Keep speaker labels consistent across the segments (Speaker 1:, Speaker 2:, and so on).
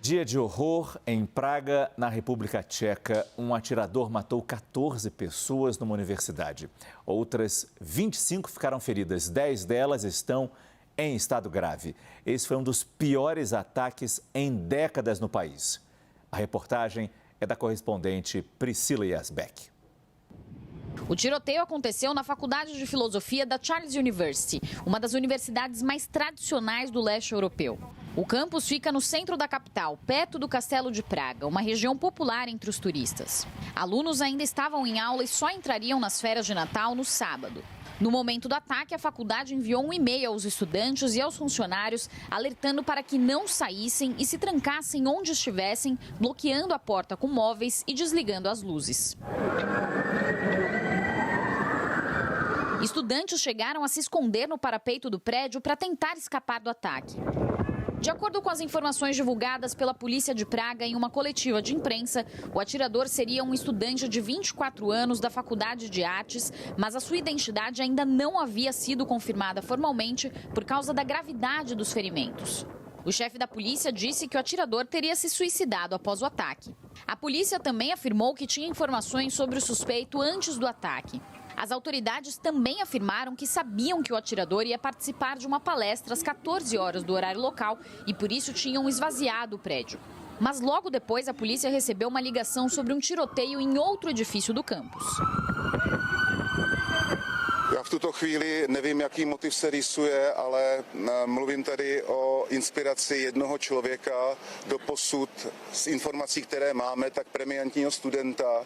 Speaker 1: Dia de horror em Praga, na República Tcheca. Um atirador matou 14 pessoas numa universidade. Outras 25 ficaram feridas. 10 delas estão em estado grave. Esse foi um dos piores ataques em décadas no país. A reportagem é da correspondente Priscila Yazbek.
Speaker 2: O tiroteio aconteceu na Faculdade de Filosofia da Charles University, uma das universidades mais tradicionais do leste europeu. O campus fica no centro da capital, perto do Castelo de Praga, uma região popular entre os turistas. Alunos ainda estavam em aula e só entrariam nas férias de Natal no sábado. No momento do ataque, a faculdade enviou um e-mail aos estudantes e aos funcionários, alertando para que não saíssem e se trancassem onde estivessem, bloqueando a porta com móveis e desligando as luzes. Estudantes chegaram a se esconder no parapeito do prédio para tentar escapar do ataque. De acordo com as informações divulgadas pela polícia de Praga em uma coletiva de imprensa, o atirador seria um estudante de 24 anos da Faculdade de Artes, mas a sua identidade ainda não havia sido confirmada formalmente por causa da gravidade dos ferimentos. O chefe da polícia disse que o atirador teria se suicidado após o ataque. A polícia também afirmou que tinha informações sobre o suspeito antes do ataque. As autoridades também afirmaram que sabiam que o atirador ia participar de uma palestra às 14 horas do horário local e por isso tinham esvaziado o prédio. Mas logo depois a polícia recebeu uma ligação sobre um tiroteio em outro edifício do campus.
Speaker 3: Já v tuto chvíli nevím, jaký motiv se rýsuje, ale mluvím tady o inspiraci jednoho člověka. Doposud z informací, které máme, tak premiantního studenta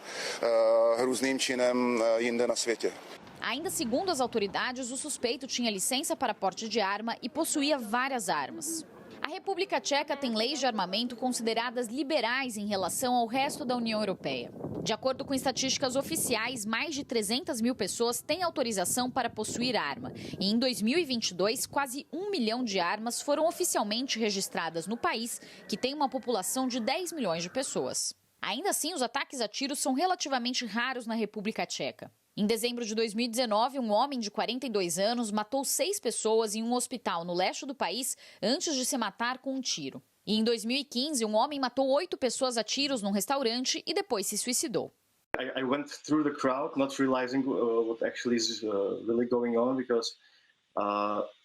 Speaker 3: hrůzným činem jinde na světě.
Speaker 2: Ainda segundo as autoridades, o suspeito tinha licença para porte de arma e possuía várias armas. A República Tcheca tem leis de armamento consideradas liberais em relação ao resto da União Europeia. De acordo com estatísticas oficiais, mais de 300 mil pessoas têm autorização para possuir arma. E em 2022, quase 1 milhão de armas foram oficialmente registradas no país, que tem uma população de 10 milhões de pessoas. Ainda assim, os ataques a tiros são relativamente raros na República Tcheca. Em dezembro de 2019, um homem de 42 anos matou 6 pessoas em um hospital no leste do país antes de se matar com um tiro. E em 2015, um homem matou 8 pessoas a tiros num restaurante e depois se suicidou.
Speaker 4: I went through the crowd, not realizing what actually is really going on, because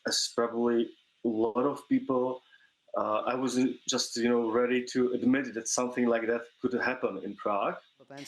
Speaker 4: as probably a lot of people, I wasn't just, ready to admit that something like that could happen in Prague.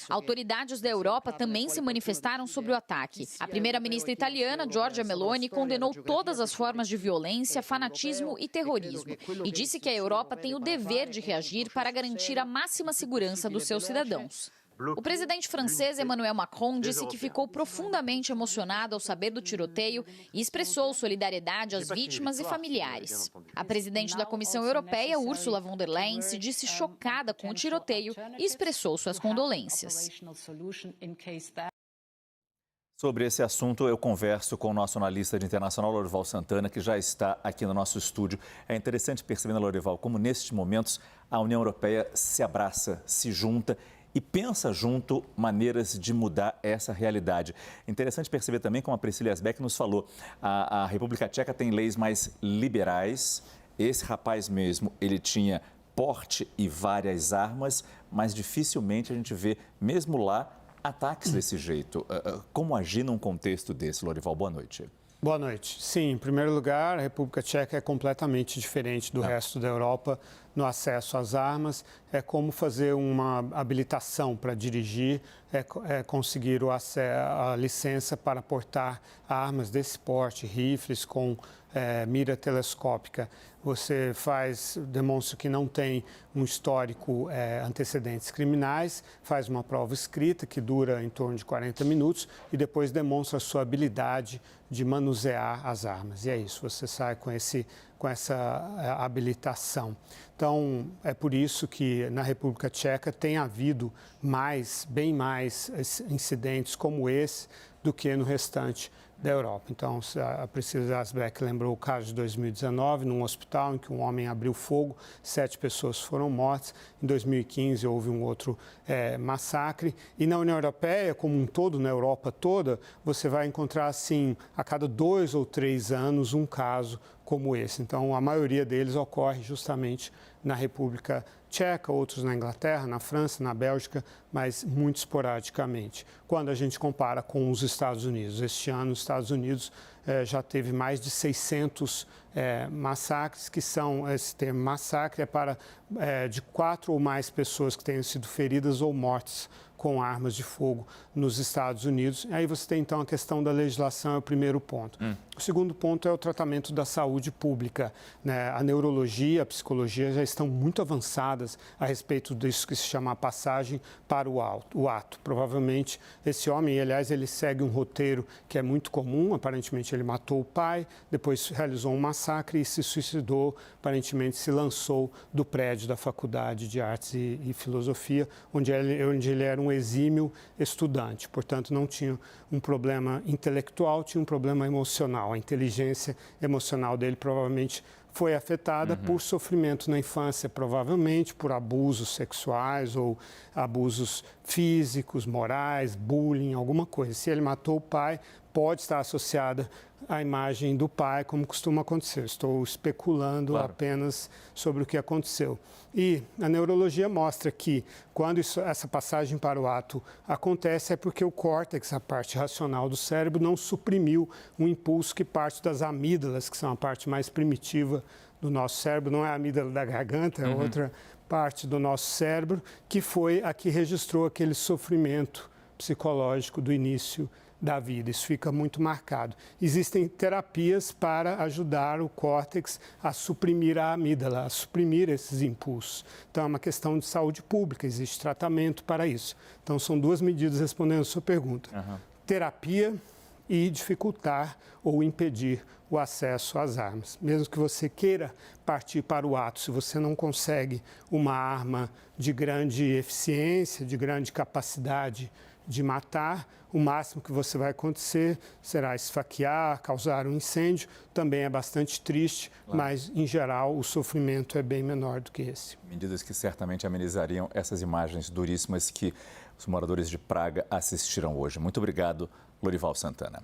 Speaker 2: Autoridades da Europa também se manifestaram sobre o ataque. A primeira-ministra italiana, Giorgia Meloni, condenou todas as formas de violência, fanatismo e terrorismo e disse que a Europa tem o dever de reagir para garantir a máxima segurança dos seus cidadãos. O presidente francês Emmanuel Macron disse que ficou profundamente emocionado ao saber do tiroteio e expressou solidariedade às vítimas e familiares. A presidente da Comissão Europeia, Ursula von der Leyen, se disse chocada com o tiroteio e expressou suas condolências.
Speaker 1: Sobre esse assunto, eu converso com o nosso analista de internacional, Lorival Santana, que já está aqui no nosso estúdio. É interessante perceber, né, Lorival, como nestes momentos a União Europeia se abraça, se junta e pensa junto maneiras de mudar essa realidade. Interessante perceber também, como a Priscila Yazbek nos falou, a República Tcheca tem leis mais liberais. Esse rapaz mesmo, ele tinha porte e várias armas, mas dificilmente a gente vê, mesmo lá, ataques desse jeito. Como agir num contexto desse, Lorival? Boa noite.
Speaker 5: Boa noite. Sim, em primeiro lugar, a República Tcheca é completamente diferente do resto da Europa no acesso às armas. É como fazer uma habilitação para dirigir, é conseguir a licença para portar armas desse porte, rifles com mira telescópica. Você demonstra que não tem um histórico, antecedentes criminais, faz uma prova escrita que dura em torno de 40 minutos e depois demonstra a sua habilidade de manusear as armas. E é isso, você sai com essa habilitação. Então, é por isso que na República Tcheca tem havido bem mais incidentes como esse do que no restante da Europa. Então, a Priscila Yazbek lembrou o caso de 2019, num hospital em que um homem abriu fogo, 7 pessoas foram mortas. Em 2015, houve um outro massacre. E na União Europeia, como um todo, na Europa toda, você vai encontrar, assim, a cada 2 ou 3 anos, um caso como esse. Então, a maioria deles ocorre justamente na República Tcheca, outros na Inglaterra, na França, na Bélgica, mas muito esporadicamente. Quando a gente compara com os Estados Unidos, este ano os Estados Unidos já teve mais de 600 massacres, que são, esse termo massacre é para de 4 ou mais pessoas que tenham sido feridas ou mortas com armas de fogo nos Estados Unidos. Aí você tem, então, a questão da legislação, é o primeiro ponto. O segundo ponto é o tratamento da saúde pública, né? A neurologia, a psicologia já estão muito avançadas a respeito disso que se chama a passagem para o ato. Provavelmente, esse homem, aliás, ele segue um roteiro que é muito comum. Aparentemente, ele matou o pai, depois realizou um massacre e se suicidou. Aparentemente, se lançou do prédio da Faculdade de Artes e Filosofia, onde ele era um exímio estudante. Portanto, não tinha um problema intelectual, tinha um problema emocional. A inteligência emocional dele provavelmente foi afetada por sofrimento na infância, provavelmente por abusos sexuais ou abusos físicos, morais, bullying, alguma coisa. Se ele matou o pai, pode estar associada à imagem do pai, como costuma acontecer. Estou especulando apenas sobre o que aconteceu. E a neurologia mostra que quando essa passagem para o ato acontece é porque o córtex, a parte racional do cérebro, não suprimiu um impulso que parte das amígdalas, que são a parte mais primitiva do nosso cérebro, não é a amígdala da garganta, é outra parte do nosso cérebro, que foi a que registrou aquele sofrimento psicológico do início da vida. Isso fica muito marcado. Existem terapias para ajudar o córtex a suprimir a amígdala, a suprimir esses impulsos. Então, é uma questão de saúde pública, existe tratamento para isso. Então, são duas medidas respondendo a sua pergunta. Terapia e dificultar ou impedir o acesso às armas. Mesmo que você queira partir para o ato, se você não consegue uma arma de grande eficiência, de grande capacidade de matar, o máximo que você vai acontecer será esfaquear, causar um incêndio. Também é bastante triste, mas, em geral, o sofrimento é bem menor do que esse.
Speaker 1: Medidas que certamente amenizariam essas imagens duríssimas que os moradores de Praga assistiram hoje. Muito obrigado, Lorival Santana.